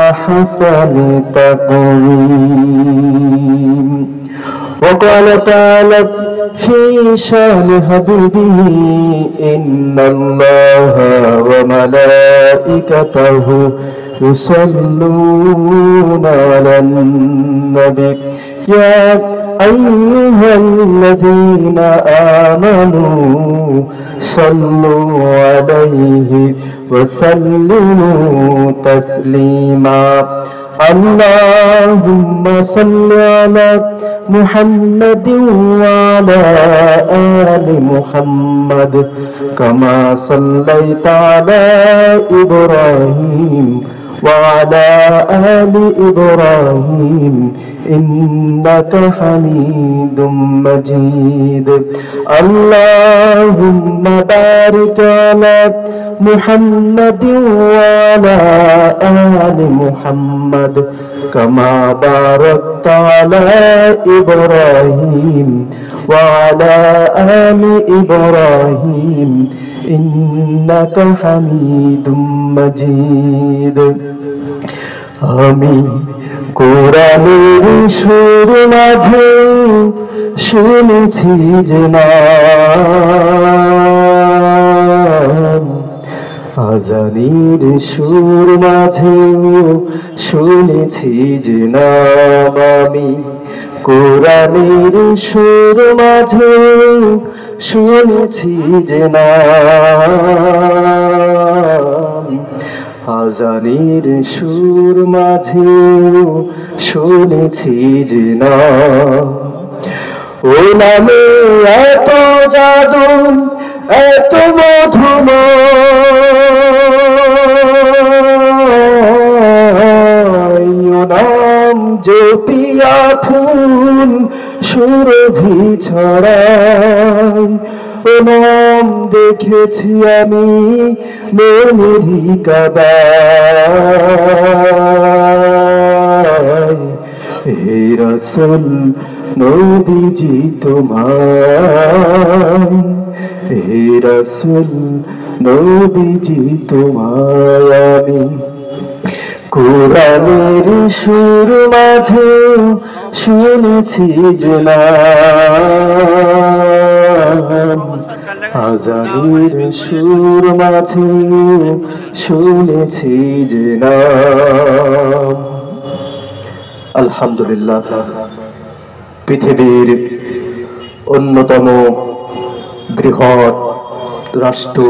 أحسن تقويم. وقال تعالى في شان حبيبه إن الله وملائكته يصلون على النبي يا أيها الذين آمنوا صلوا عليه وسلموا تسليما. اللهم صل على محمد وعلى آل محمد كما صليت على إبراهيم وعلى آل إبراهيم إنك حميد مجيد. اللهم بارك على محمد وعلى آل محمد كما باركت على إبراهيم وعلى آل إبراهيم إنك حميد مجيد. آمين. কোরআনের সুর মাঝে শুনেছি যে নাম, আজানের সুর মাঝে শুনেছি যে নাম। আমি কোরআনের সুর মাঝে শুনেছি যে নাম, আজানের সুর মাঝে শুনেছি যে নাম। ও নামে এত জাদু এত মধুময়, ও নাম জপিয়া ফুল সুরভি ছড়ায়, ও নাম দেখেছি আমি মেরি কাবায়। হে রাসূল নবীজি তোমায়, হে রাসূল নবীজি তোমায় আমি কোরআনের সুর মাঝে শুনেছি যে নাম, আজানের সুর মাঝে শুনেছি যে নাম। আলহামদুলিল্লাহ, পৃথিবীর অন্যতম বৃহৎ রাষ্ট্র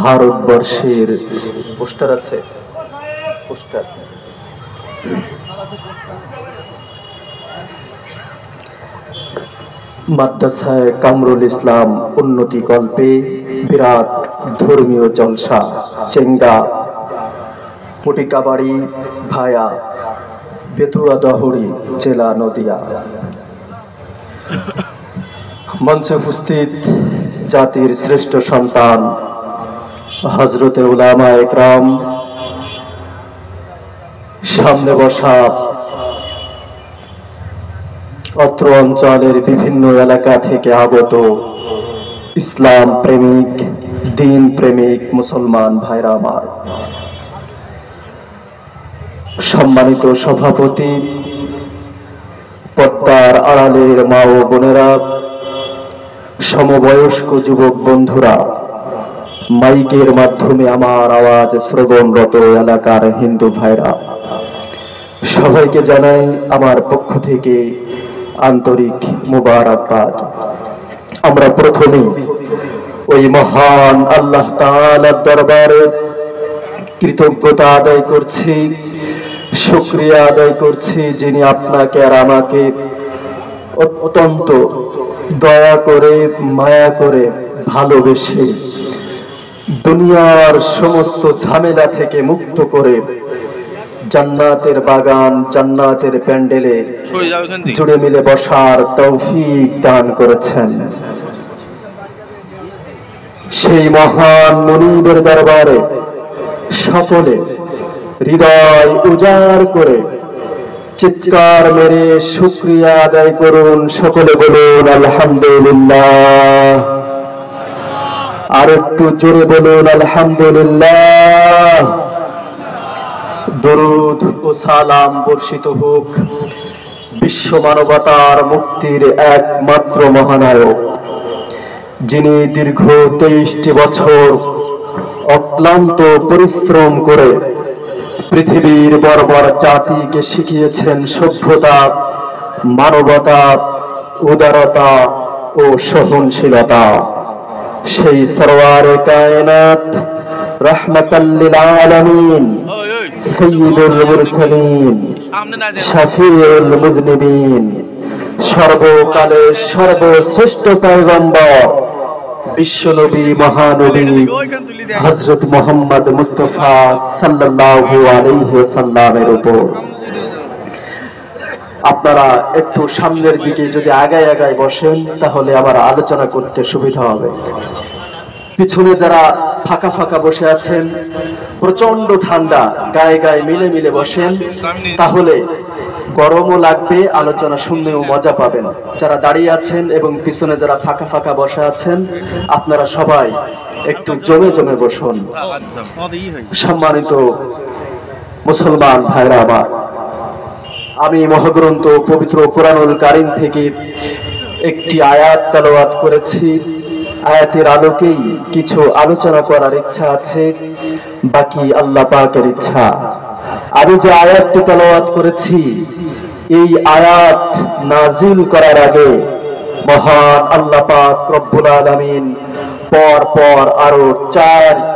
ভারতবর্ষের পোস্টার আছে, পোস্টার মাদ্রাসায় কামরুল ইসলাম উন্নতি কল্পে বিরাট ধর্মীয় জলসা, চেঙ্গা পটিকাবাড়ি ভায়া বেতুয়া দহরি জেলা নদিয়া। মঞ্চে উপস্থিত জাতির শ্রেষ্ঠ সন্তান হযরতে উলামা একরাম, সামনে বসা অত্র অঞ্চলের বিভিন্ন এলাকা থেকে আগত ইসলাম প্রেমিক দিন প্রেমিক মুসলমান ভাইরা আমার, সম্মানিত সভাপতি, পর্দার আড়ালের মা ও বোনেরা, সমবয়স্ক যুবক বন্ধুরা, মাইকের মাধ্যমে আমার আওয়াজ শ্রবণরত এলাকার হিন্দু ভাইরা, সবাইকে জানাই আমার পক্ষ থেকে আন্তরিক মুবারকবাদ। আমরা প্রথমেই ওই মহান আল্লাহ তাআলার দরবারে কৃতজ্ঞতা আদায় করছি, শুকরিয়া আদায় করছি, যিনি আপনাকে আর আমাকে অত্যন্ত দয়া করে মায়া করে ভালোবেসে দুনিয়ার সমস্ত ঝামেলা থেকে মুক্ত করে জান্নাতের বাগান জান্নাতের প্যান্ডেলে জুড়ে মিলে বসার তৌফিক দান করেছেন। সেই মহান মুনিবের দরবারে সকলে হৃদয় উজাড় করে চিৎকার মেরে শুকরিয়া আদায় করুন। সকলে বলুন আলহামদুলিল্লাহ। আর একটু জোরে বলুন আলহামদুলিল্লাহ। দরুদ ও সালাম বর্ষিত হোক বিশ্ব মানবতার মুক্তির একমাত্র মহানায়ক, যিনি দীর্ঘ 23টি বছর অক্লান্ত পরিশ্রম করে পৃথিবীর বর্বর জাতিকে শিখিয়েছেন সভ্যতা, মানবতা, উদারতা ও সহনশীলতা। সেই সরওয়ারে কায়নাত, রাহমাতাল লিল আলামিন, সাইয়্যিদুল মুরসালিন, শাফিউল মুযনিবিন, সর্বকালের সর্বশ্রেষ্ঠ পয়গম্বর বিশ্বনবী মহানবী হযরত মুহাম্মদ মুস্তাফা সাল্লাল্লাহু আলাইহি ওয়াসাল্লামের উপর। আপনারা একটু সামনের দিকে যদি আগায় আগায় বসেন তাহলে আমার আলোচনা করতে সুবিধা হবে। পিছনে যারা ফাঁকা ফাঁকা বসে আছেন, প্রচন্ড ঠান্ডা, গায়ে গায়ে মিলে মিলে বসেন, তাহলে গরমও লাগবে, আলোচনা শুনলেও মজা পাবেন। যারা দাঁড়িয়ে আছেন এবং পিছনে যারা ফাঁকা ফাঁকা বসে আছেন, আপনারা সবাই একটু জমে জমে বসুন। সম্মানিত মুসলমান ভাইরা আমার, আমি মহাগ্রন্থ পবিত্র কোরআনুল কারীম থেকে একটি আয়াত তেলাওয়াত করেছি। আয়াতের আলোকেই কিছু আলোচনা করার ইচ্ছা আছে, বাকি আল্লাহ পাকের ইচ্ছা। আমি যে আয়াতটি তেলাওয়াত করেছি, এই আয়াত নাজিল করার আগে মহান আল্লাহ পাক রব্বুল আলামিন পর পর আরো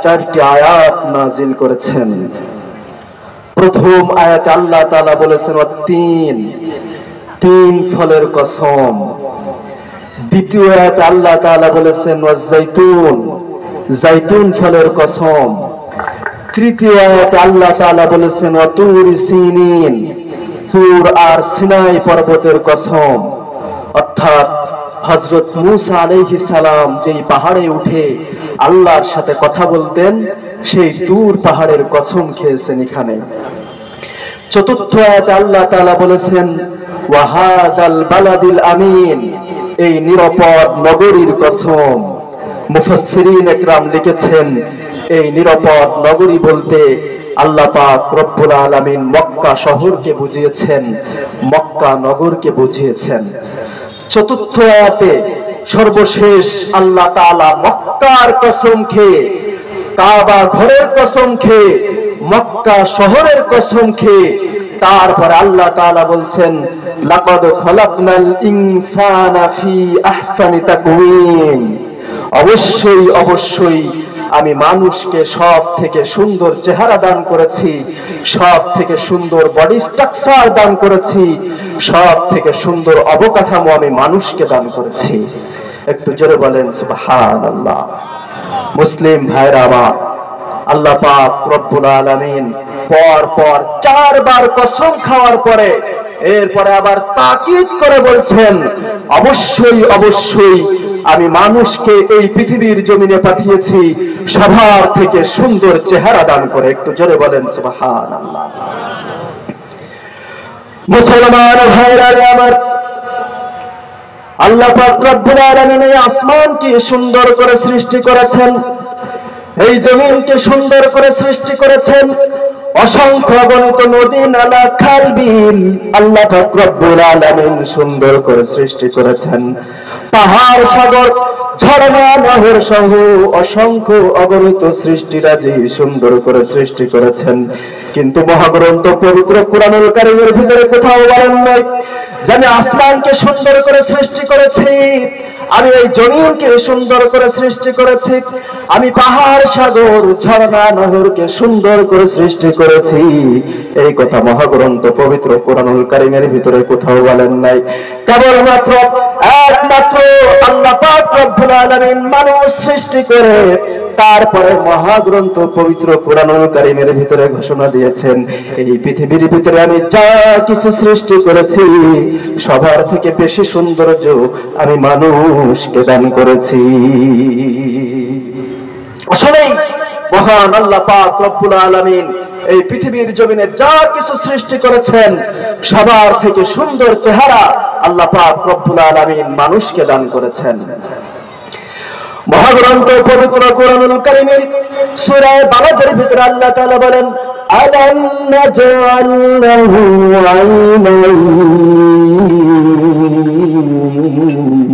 চারটি আয়াত নাজিল করেছেন। প্রথম আয়াতে আল্লাহ তাআলা বলেছেন তিন ফলের কসম। দ্বিতীয় আয়াতে আল্লাহ তাআলা বলেছেন জাইতুন ফলের কসম। তৃতীয় আয়াতে আল্লাহ তাআলা বলেছেন তুর সিনিন, তুর আর সিনাই পর্বতের কসম। অর্থাৎ হযরত মূসা আলাইহিস সালাম যেই পাহাড়ে উঠে আল্লাহর সাথে কথা বলতেন, সেই তুর পাহাড়ের কসম খেয়েছেন এখানে। চতুর্থ আয়াতে আল্লাহ তাআলা বলেছেন ওয়াহাদাল বালাদিল আমিন, এই নিরাপদ নগরীর কসম। মুফাসসিরিন একরাম লিখেছেন, এই নিরাপদ নগরী বলতে আল্লাহ পাক রব্বুল আলামিন মক্কা শহরকে বুঝিয়েছেন, মক্কা নগরকে বুঝিয়েছেন। চতুর্থ আয়াতে সর্বশেষ আল্লাহ তাআলা মক্কার কসম খেয়ে, কাবা ঘরের কসম খেয়ে, মক্কা শহরের কসম খেয়ে তারপরে আল্লাহ তাআলা বলছেন লাকাদ খালাকনাল ইনসানা ফি আহসানি তাকওয়িম, অবশ্যই অবশ্যই আমি মানুষকে সব থেকে সুন্দর চেহারা দান করেছি, সব থেকে সুন্দর বডি স্ট্রাকচার দান করেছি, সব থেকে সুন্দর অবকাঠামো আমি মানুষকে দান করেছি। একটু জোরে বলেন সুবহানাল্লাহ। মুসলিম ভাইরা আমার, আল্লাহ পাক রব্বুল আলামিন পর পর 4 বার কসম খাওয়ার পরে এরপরে আবার তাকিদ করে বলছেন অবশ্যই অবশ্যই আমি মানুষকে এই পৃথিবীর জমিনে পাঠিয়েছি সবার থেকে সুন্দর চেহারা দান করে। একটু জোরে বলেন সুবহানাল্লাহ। মুসলমান ভাইরা আমার, আল্লাহ পাক রব্বুল আলামিন এই আসমানকে সুন্দর করে সৃষ্টি করেছেন, এই জমিনকে সুন্দর করে সৃষ্টি করেছেন, অসংখ্য অগণিত নদী নালা খাল বিল আল্লাহ পাক রব্বুল আলামিন সুন্দর করে সৃষ্টি করেছেন। পাহাড় সাগর ঝর্ণা নহর সহ অসংখ্য অগণিত সৃষ্টিরাজি সুন্দর করে সৃষ্টি করেছেন। কিন্তু মহাগ্রন্থ পবিত্র কোরআনুল কারীমের ভিতরে কোথাও বলেন নাই যে আমি আসমানকে সুন্দর করে সৃষ্টি করেছি, আমি এই জমিনকে সুন্দর করে সৃষ্টি করেছি, আমি পাহাড় সাগর ঝর্ণা নহরকে সুন্দর করে সৃষ্টি করেছি। এই কথা মহাগ্রন্থ পবিত্র কোরআনুল কারীমের ভিতরে কোথাও বলেন নাই। কেবলমাত্র একমাত্র আল্লাহ পাক রব্বুল আলামিন মানুষ সৃষ্টি করে তারপরে মহাগ্রন্থ পবিত্র কোরআনুল কারীমের ভিতরে ঘোষণা দিয়েছেন এই পৃথিবীর ভিতরে আমি যা কিছু সৃষ্টি করেছি সবার থেকে বেশি সৌন্দর্য আমি মানুষকে দান করেছি। আসলে মহান আল্লাহ পাক রব্বুল আলামিন এই পৃথিবীর জমিনে যা কিছু সৃষ্টি করেছেন সবার থেকে সুন্দর চেহারা আল্লাহ পাক রব্বুল আলামিন মানুষকে দান করেছেন। মহাগ্রন্থ পবিত্র কোরআনুল কারীমের সূরা বালাদের ভিতরে আল্লাহ তাআলা বলেন ألم نجعل له عينين